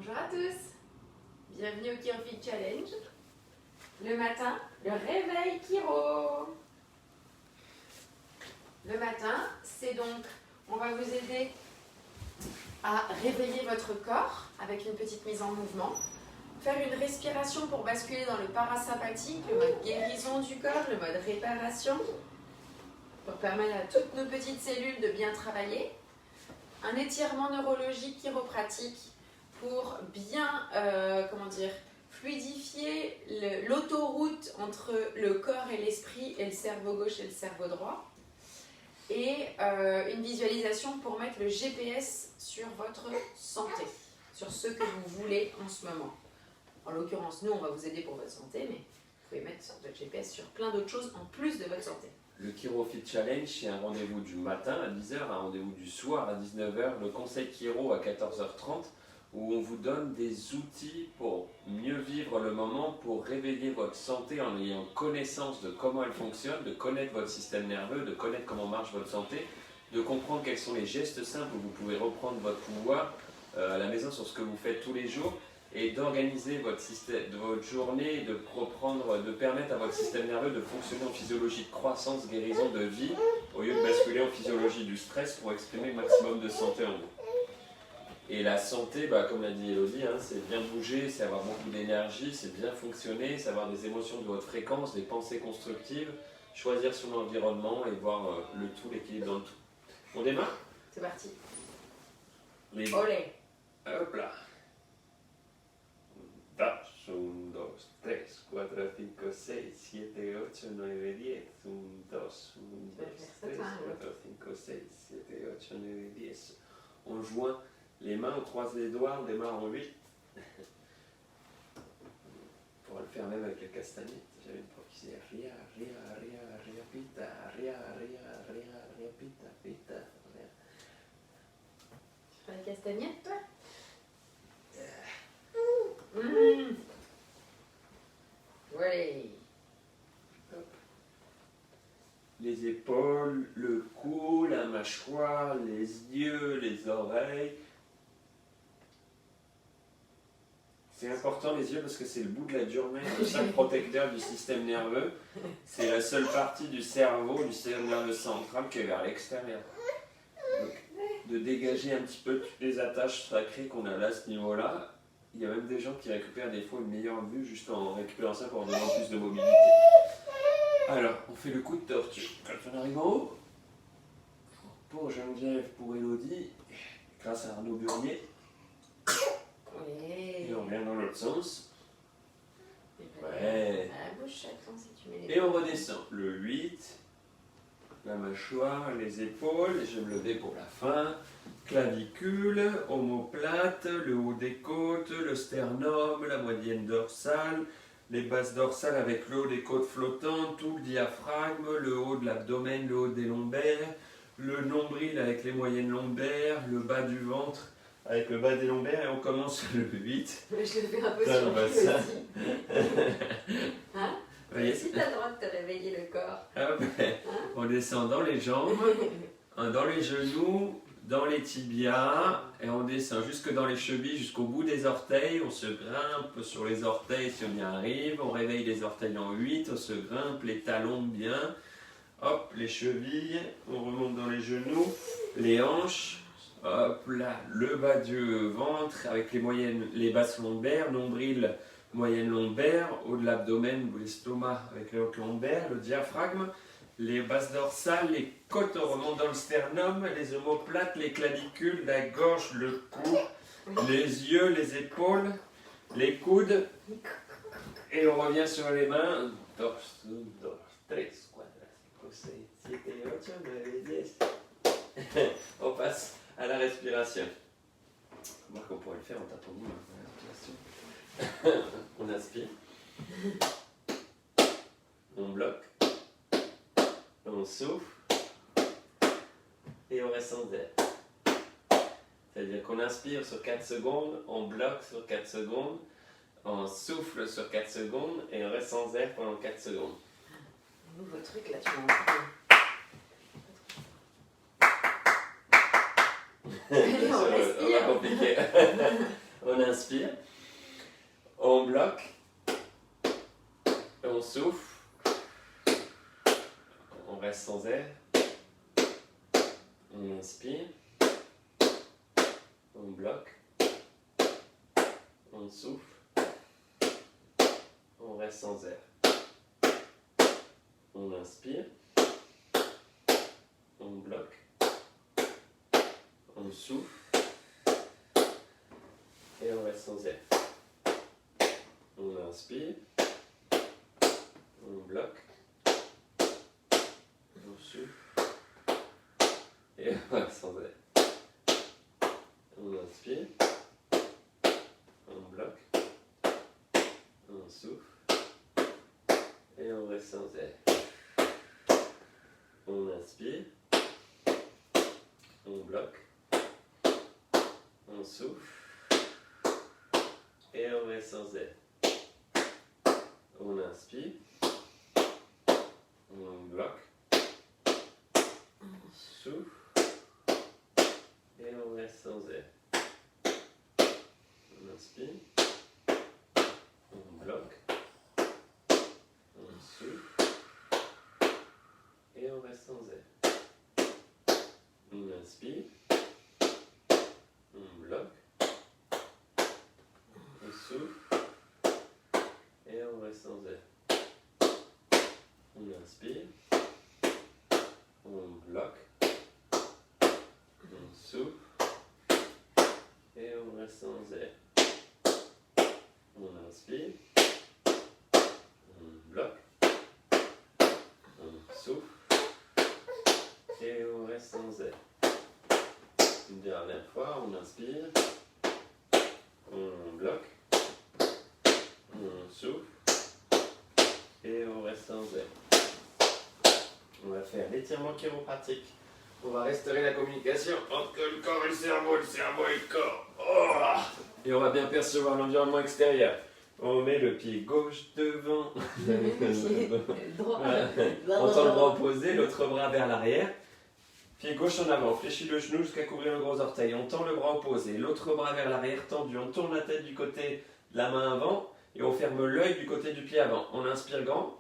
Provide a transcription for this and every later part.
Bonjour à tous, bienvenue au KiroFit Challenge. Le matin, le réveil Kiro. Le matin, c'est donc, on va vous aider à réveiller votre corps avec une petite mise en mouvement. Faire une respiration pour basculer dans le parasympathique, le mode guérison du corps, le mode réparation, pour permettre à toutes nos petites cellules de bien travailler. Un étirement neurologique chiropratique pour bien, fluidifier l'autoroute entre le corps et l'esprit et le cerveau gauche et le cerveau droit. Et une visualisation pour mettre le GPS sur votre santé, sur ce que vous voulez en ce moment. En l'occurrence, nous, on va vous aider pour votre santé, mais vous pouvez mettre votre GPS sur plein d'autres choses en plus de votre santé. Le KiroFit Challenge, c'est un rendez-vous du matin à 10h, un rendez-vous du soir à 19h, le conseil Kiro à 14h30, où on vous donne des outils pour mieux vivre le moment, pour réveiller votre santé en ayant connaissance de comment elle fonctionne, de connaître votre système nerveux, de connaître comment marche votre santé, de comprendre quels sont les gestes simples où vous pouvez reprendre votre pouvoir à la maison sur ce que vous faites tous les jours, et d'organiser votre journée, de permettre à votre système nerveux de fonctionner en physiologie de croissance, guérison, de vie, au lieu de basculer en physiologie du stress pour exprimer le maximum de santé en vous. Et la santé, comme l'a dit Elodie, c'est bien bouger, c'est avoir beaucoup d'énergie, c'est bien fonctionner, c'est avoir des émotions de votre fréquence, des pensées constructives, choisir son environnement et voir le tout, l'équilibre dans le tout. On démarre ? C'est parti. Olé. Hop là. 2, 1, 2, 3, 4, 5, 6, 7, 8, 9, 10. 1, 2, 1, 2, 3, 4, 5, 6, 7, 8, 9, 10. On joint les mains, on croise les doigts, on démarre en 8. On pourra le faire même avec les castagnettes. J'avais une prof qui disait ria, ria, ria, ria, pita, ria, ria, ria, ria, pita, pita, ria. Tu feras les castagnettes, toi ? Ouais. Hop. Les épaules, le cou, la mâchoire, les yeux, les oreilles. C'est important les yeux parce que c'est le bout de la journée, le sac protecteur du système nerveux. C'est la seule partie du cerveau, du système nerveux central qui est vers l'extérieur. Donc, de dégager un petit peu toutes les attaches sacrées qu'on a là à ce niveau-là. Il y a même des gens qui récupèrent des fois une meilleure vue juste en récupérant ça pour donner plus de mobilité. Alors, on fait le coup de tortue. Quand on arrive en haut, pour Geneviève, pour Elodie, grâce à Arnaud Burnier, et on vient dans l'autre sens. Ouais. À la bouche, attends, si tu mets les... Et on redescend. Le 8, la mâchoire, les épaules, je vais me lever pour la fin. Clavicule, omoplate, le haut des côtes, le sternum, la moyenne dorsale, les bases dorsales avec le haut des côtes flottantes, tout le diaphragme, le haut de l'abdomen, le haut des lombaires, le nombril avec les moyennes lombaires, le bas du ventre avec le bas des lombaires, et on commence le 8. Je le fais un peu Ça, sur bah, le ça. aussi. Hein? Voyez. Si tu as le droit de te réveiller le corps. Hop. On descend dans les jambes, dans les genoux, dans les tibias, et on descend jusque dans les chevilles, jusqu'au bout des orteils. On se grimpe sur les orteils si on y arrive. On réveille les orteils en 8, on se grimpe, les talons bien. Hop, les chevilles, on remonte dans les genoux, les hanches. Hop là, le bas du ventre avec les basses lombaires, nombril, moyenne lombaire, haut de l'abdomen, l'estomac avec les hautes lombaires, le diaphragme, les basses dorsales, les côtes, on remonte dans le sternum, les omoplates, les clavicules, la gorge, le cou, les yeux, les épaules, les coudes, et on revient sur les mains. 2, 1, 2, 3, 4, 5, 6, 7, 8, 9, 10. On passe à la respiration. Remarque qu'on pourrait le faire en tapant la respiration. On inspire. On bloque. On souffle. Et on reste en air. C'est-à-dire qu'on inspire sur 4 secondes, on bloque sur 4 secondes, on souffle sur 4 secondes et on reste sans air pendant 4 secondes. Nouveau truc là, tu m'as entendu. On va compliquer. On On inspire, on bloque, on souffle, on reste sans air, on inspire, on bloque, on souffle, on reste sans air. On inspire, on bloque, on souffle et on reste sans air. On inspire, on bloque, on souffle et on reste sans air. On inspire, on bloque, on souffle et on reste sans air. On inspire, on bloque, on souffle et on reste sans air. On inspire, on bloque, on souffle et on reste sans air. On inspire, on bloque, on souffle et on reste sans air. On inspire, on bloque, on souffle et on reste sans air. On inspire, on bloque, on souffle et on reste sans air. On inspire, on bloque, on souffle et on reste sans air. Une dernière fois, on inspire, on bloque, on souffle et on reste sans air. On va faire l'étirement chiropratique. On va restaurer la communication entre le corps et le cerveau et le corps. Oh, et on va bien percevoir l'environnement extérieur. On met le pied gauche devant. Voilà. On tend le bras opposé, l'autre bras vers l'arrière. Pied gauche en avant, on fléchit le genou jusqu'à couvrir le gros orteil. On tend le bras opposé, l'autre bras vers l'arrière tendu. On tourne la tête du côté de la main avant et on ferme l'œil du côté du pied avant. On inspire grand,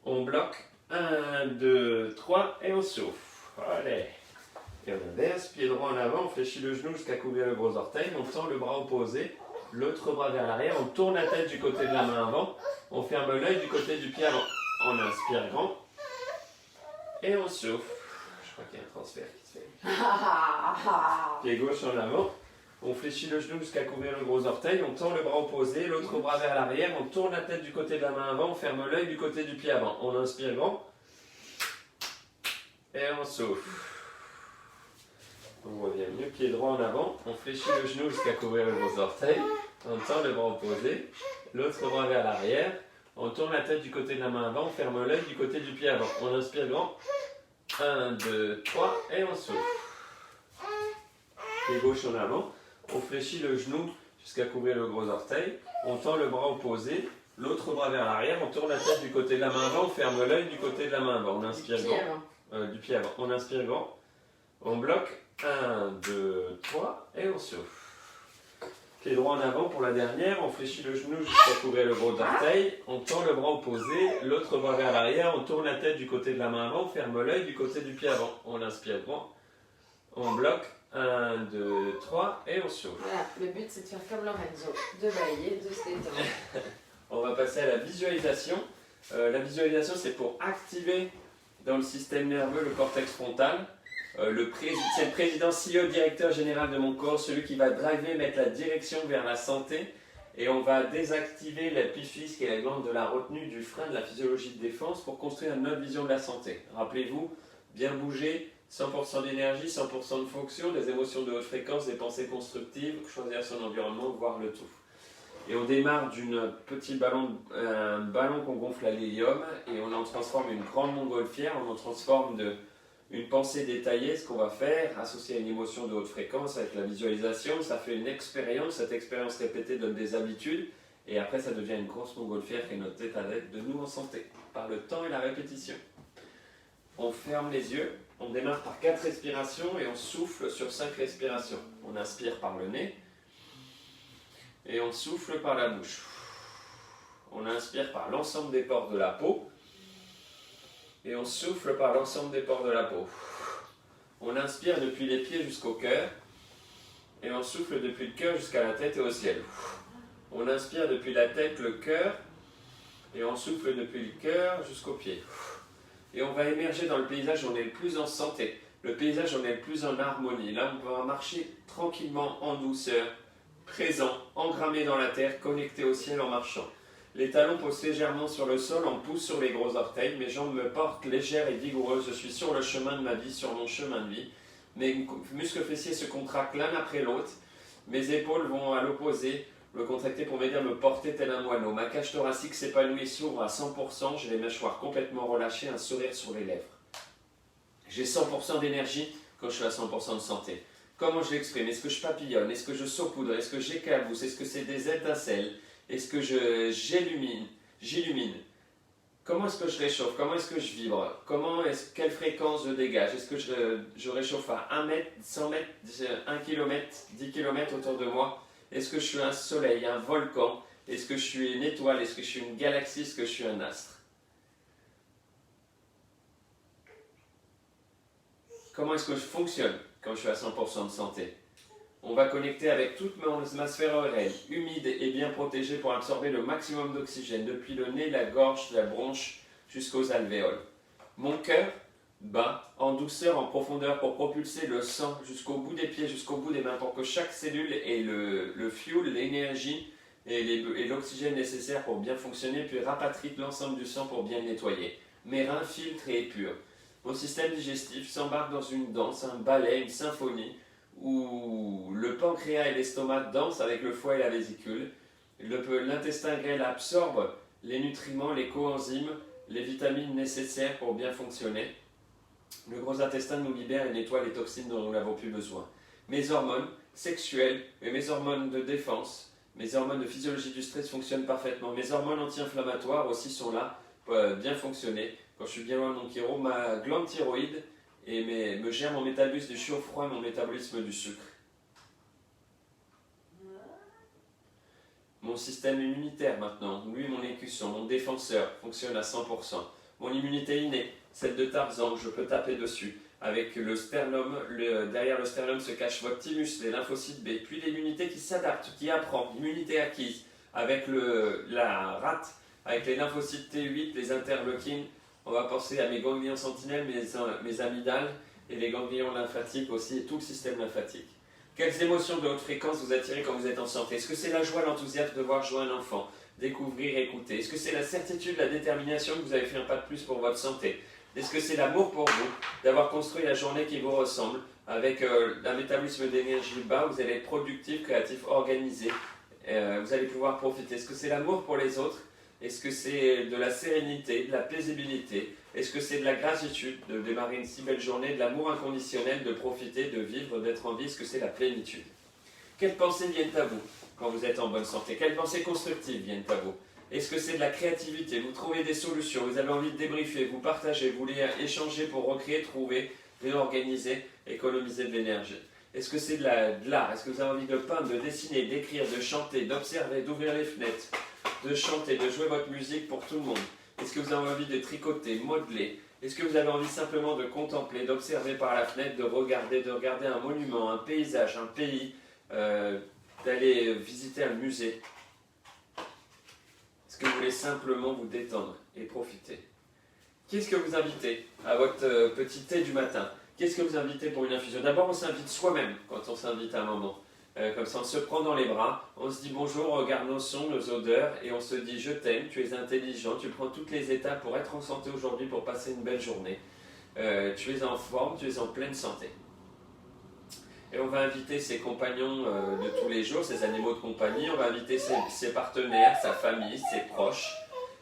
on bloque. 1, 2, 3 et on souffle. Allez. Et on inverse, pied droit en avant, on fléchit le genou jusqu'à couvrir le gros orteil. On tend le bras opposé, l'autre bras vers l'arrière. On tourne la tête du côté de la main avant. On ferme l'œil du côté du pied avant. On inspire grand et on souffle. Je crois qu'il y a un transfert qui se fait. Pied gauche en avant. On fléchit le genou jusqu'à couvrir le gros orteil. On tend le bras opposé, l'autre bras vers l'arrière. On tourne la tête du côté de la main avant. On ferme l'œil du côté du pied avant. On inspire grand et on souffle. On revient mieux. Pied droit en avant. On fléchit le genou jusqu'à couvrir le gros orteil. On tend le bras opposé, l'autre bras vers l'arrière. On tourne la tête du côté de la main avant. On ferme l'œil du côté du pied avant. On inspire grand. 1, 2, 3 et on souffle. Pied gauche en avant. On fléchit le genou jusqu'à couvrir le gros orteil. On tend le bras opposé, l'autre bras vers l'arrière. On tourne la tête du côté de la main avant. On ferme l'œil du côté de la main avant. On inspire grand. Du pied avant. On inspire grand. On bloque. 1, 2, 3 et on souffle. Pied droit en avant pour la dernière. On fléchit le genou jusqu'à couvrir le gros orteil. On tend le bras opposé, l'autre bras vers l'arrière. On tourne la tête du côté de la main avant. On ferme l'œil du côté du pied avant. On inspire grand. On bloque. 1, 2, 3 et on souffle. Voilà, le but c'est de faire comme Lorenzo, de bailler, de se détendre. On va passer à la visualisation. La visualisation c'est pour activer dans le système nerveux le cortex frontal. C'est le président CEO, directeur général de mon corps, celui qui va driver, mettre la direction vers la santé. Et on va désactiver l'épiphyse qui est la glande de la retenue du frein de la physiologie de défense pour construire une autre vision de la santé. Rappelez-vous, bien bouger, 100% d'énergie, 100% de fonction, des émotions de haute fréquence, des pensées constructives, choisir son environnement, voir le tout. Et on démarre d'un petit ballon, un ballon qu'on gonfle à l'hélium et on en transforme une grande montgolfière, on en transforme une pensée détaillée, ce qu'on va faire, associé à une émotion de haute fréquence avec la visualisation, ça fait une expérience, cette expérience répétée donne des habitudes et après ça devient une grosse montgolfière qui est notre état d'être de nous en santé, par le temps et la répétition. On ferme les yeux. On démarre par 4 respirations et on souffle sur 5 respirations. On inspire par le nez. et on souffle par la bouche. On inspire par l'ensemble des pores de la peau et on souffle par l'ensemble des pores de la peau. On inspire depuis les pieds jusqu'au cœur et on souffle depuis le cœur jusqu'à la tête et au ciel. On inspire depuis la tête, le cœur et on souffle depuis le cœur jusqu'aux pieds. Et on va émerger dans le paysage où on est le plus en santé, le paysage où on est le plus en harmonie. Là, on va marcher tranquillement, en douceur, présent, engrammé dans la terre, connecté au ciel en marchant. Les talons posent légèrement sur le sol, on pousse sur les gros orteils, mes jambes me portent légères et vigoureuses, je suis sur le chemin de ma vie, sur mon chemin de vie. Mes muscles fessiers se contractent l'un après l'autre, mes épaules vont à l'opposé, me contracter pour m'aider à me porter tel un moineau. Ma cage thoracique s'épanouit et s'ouvre à 100%, j'ai les mâchoires complètement relâchées, un sourire sur les lèvres. J'ai 100% d'énergie quand je suis à 100% de santé. Comment je l'exprime? Est-ce que je papillonne? Est-ce que je saupoudre? Est-ce que j'éclabousse? Est-ce que c'est des étincelles? Est-ce que j'illumine? Comment est-ce que je réchauffe? Comment est-ce que je vibre? Quelle fréquence je dégage? Est-ce que je réchauffe à 1 mètre, 100 mètres, 1 km, 10 km autour de moi? Est-ce que je suis un soleil, un volcan? Est-ce que je suis une étoile? Est-ce que je suis une galaxie? Est-ce que je suis un astre? Comment est-ce que je fonctionne quand je suis à 100% de santé? On va connecter avec toute ma sphère oreille, humide et bien protégée pour absorber le maximum d'oxygène, depuis le nez, la gorge, la bronche jusqu'aux alvéoles. Mon cœur bat en douceur, en profondeur pour propulser le sang jusqu'au bout des pieds, jusqu'au bout des mains, pour que chaque cellule ait le fuel, l'énergie et l'oxygène nécessaire pour bien fonctionner, puis rapatrie l'ensemble du sang pour bien le nettoyer. Mes reins filtrés et purs. Mon système digestif s'embarque dans une danse, un ballet, une symphonie, où le pancréas et l'estomac dansent avec le foie et la vésicule. L'intestin grêle absorbe les nutriments, les coenzymes, les vitamines nécessaires pour bien fonctionner. Le gros intestin nous libère et nettoie les toxines dont nous n'avons plus besoin. Mes hormones sexuelles et mes hormones de défense, mes hormones de physiologie du stress fonctionnent parfaitement. Mes hormones anti-inflammatoires aussi sont là pour bien fonctionner. Quand je suis bien loin de mon chiro, ma glande thyroïde me gère mon métabolisme du chaud-froid et mon métabolisme du sucre. Mon système immunitaire maintenant, lui mon écusson, mon défenseur, fonctionne à 100%. Mon immunité innée, celle de Tarzan, je peux taper dessus. Avec le sternum, derrière le sternum se cache votre thymus, les lymphocytes B, puis l'immunité qui s'adapte, qui apprend, l'immunité acquise, avec la rate, avec les lymphocytes T8, les interleukines. On va penser à mes ganglions sentinelles, mes amygdales et les ganglions lymphatiques aussi, et tout le système lymphatique. Quelles émotions de haute fréquence vous attirez quand vous êtes en santé? Est-ce que c'est la joie, l'enthousiasme de voir jouer un enfant, découvrir, écouter? Est-ce que c'est la certitude, la détermination que vous avez fait un pas de plus pour votre santé? Est-ce que c'est l'amour pour vous, d'avoir construit la journée qui vous ressemble, avec un métabolisme d'énergie bas, vous allez être productif, créatif, organisé, vous allez pouvoir profiter? Est-ce que c'est l'amour pour les autres? Est-ce que c'est de la sérénité, de la paisibilité? Est-ce que c'est de la gratitude de démarrer une si belle journée, de l'amour inconditionnel, de profiter, de vivre, d'être en vie? Est-ce que c'est la plénitude? Quelles pensées viennent à vous quand vous êtes en bonne santé? Quelles pensées constructives viennent à vous? Est-ce que c'est de la créativité? Vous trouvez des solutions, vous avez envie de débriefer, vous partagez, vous voulez échanger pour recréer, trouver, réorganiser, économiser de l'énergie? Est-ce que c'est de l'art? Est-ce que vous avez envie de peindre, de dessiner, d'écrire, de chanter, d'observer, d'ouvrir les fenêtres, de chanter, de jouer votre musique pour tout le monde? Est-ce que vous avez envie de tricoter, modeler? Est-ce que vous avez envie simplement de contempler, d'observer par la fenêtre, de regarder un monument, un paysage, un pays, d'aller visiter un musée? Est-ce que vous voulez simplement vous détendre et profiter? Qu'est-ce que vous invitez à votre petit thé du matin? Qu'est-ce que vous invitez pour une infusion? D'abord, on s'invite soi-même quand on s'invite à un moment. Comme ça, on se prend dans les bras, on se dit bonjour, on regarde nos sons, nos odeurs, et on se dit je t'aime, tu es intelligent, tu prends toutes les étapes pour être en santé aujourd'hui, pour passer une belle journée. Tu es en forme, tu es en pleine santé. Et on va inviter ses compagnons de tous les jours, ses animaux de compagnie, on va inviter ses partenaires, sa famille, ses proches,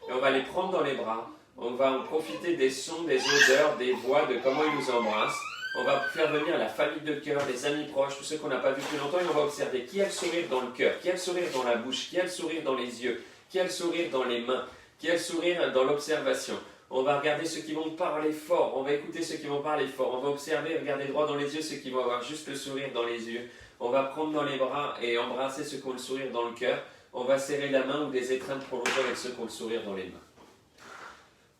et on va les prendre dans les bras. On va en profiter des sons, des odeurs, des voix, de comment ils nous embrassent. On va faire venir la famille de cœur, les amis proches, tous ceux qu'on n'a pas vus depuis longtemps, et on va observer qui a le sourire dans le cœur, qui a le sourire dans la bouche, qui a le sourire dans les yeux, qui a le sourire dans les mains, qui a le sourire dans l'observation. On va regarder ceux qui vont parler fort, on va écouter ceux qui vont parler fort, on va observer et regarder droit dans les yeux ceux qui vont avoir juste le sourire dans les yeux. On va prendre dans les bras et embrasser ceux qui ont le sourire dans le cœur. On va serrer la main ou des étreintes prolongées avec ceux qui ont le sourire dans les mains.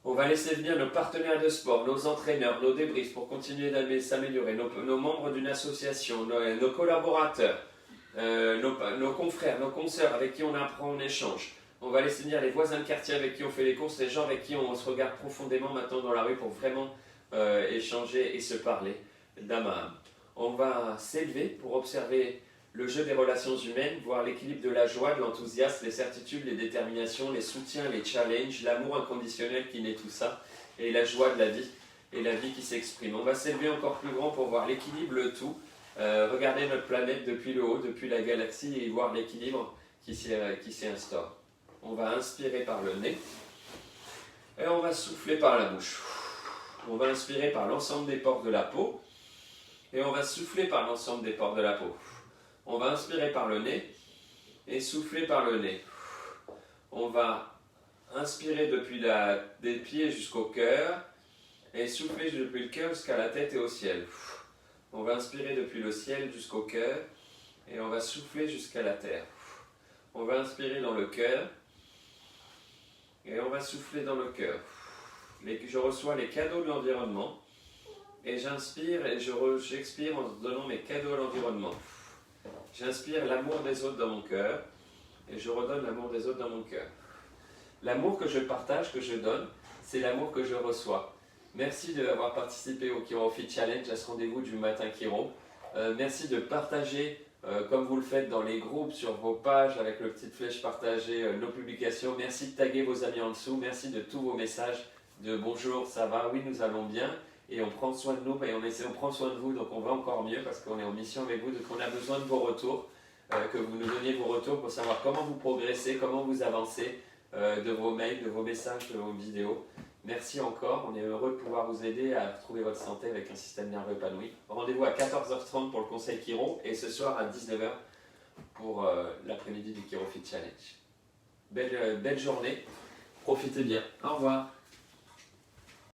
On va laisser venir nos partenaires de sport, nos entraîneurs, nos débriefs pour continuer à s'améliorer, nos membres d'une association, nos collaborateurs, nos confrères, nos consoeurs avec qui on apprend, on échange. On va laisser venir les voisins de quartier avec qui on fait les courses, les gens avec qui on se regarde profondément maintenant dans la rue pour vraiment échanger et se parler d'âme à âme. On va s'élever pour observer le jeu des relations humaines, voir l'équilibre de la joie, de l'enthousiasme, les certitudes, les déterminations, les soutiens, les challenges, l'amour inconditionnel qui naît tout ça, et la joie de la vie, et la vie qui s'exprime. On va s'élever encore plus grand pour voir l'équilibre, le tout, regarder notre planète depuis le haut, depuis la galaxie, et voir l'équilibre qui s'y instaure. On va inspirer par le nez, et on va souffler par la bouche. On va inspirer par l'ensemble des pores de la peau, et on va souffler par l'ensemble des pores de la peau. On va inspirer par le nez et souffler par le nez. On va inspirer depuis des pieds jusqu'au cœur et souffler depuis le cœur jusqu'à la tête et au ciel. On va inspirer depuis le ciel jusqu'au cœur et on va souffler jusqu'à la terre. On va inspirer dans le cœur et on va souffler dans le cœur. Je reçois les cadeaux de l'environnement et j'inspire et j'expire en donnant mes cadeaux à l'environnement. J'inspire l'amour des autres dans mon cœur et je redonne l'amour des autres dans mon cœur. L'amour que je partage, que je donne, c'est l'amour que je reçois. Merci d'avoir participé au Chiro Fit Challenge, à ce rendez-vous du matin Chiro. Merci de partager, comme vous le faites dans les groupes, sur vos pages, avec le petite flèche partager nos publications. Merci de taguer vos amis en dessous. Merci de tous vos messages de bonjour, ça va, oui, nous allons bien. Et on prend soin de nous et on prend soin de vous, donc on va encore mieux parce qu'on est en mission avec vous, donc on a besoin de vos retours, que vous nous donniez vos retours pour savoir comment vous progressez, comment vous avancez, de vos mails, de vos messages, de vos vidéos. Merci encore, on est heureux de pouvoir vous aider à retrouver votre santé avec un système nerveux épanoui. Rendez-vous à 14h30 pour le conseil Chiro et ce soir à 19h pour l'après-midi du Chiro Fit Challenge. Belle journée, profitez bien, au revoir.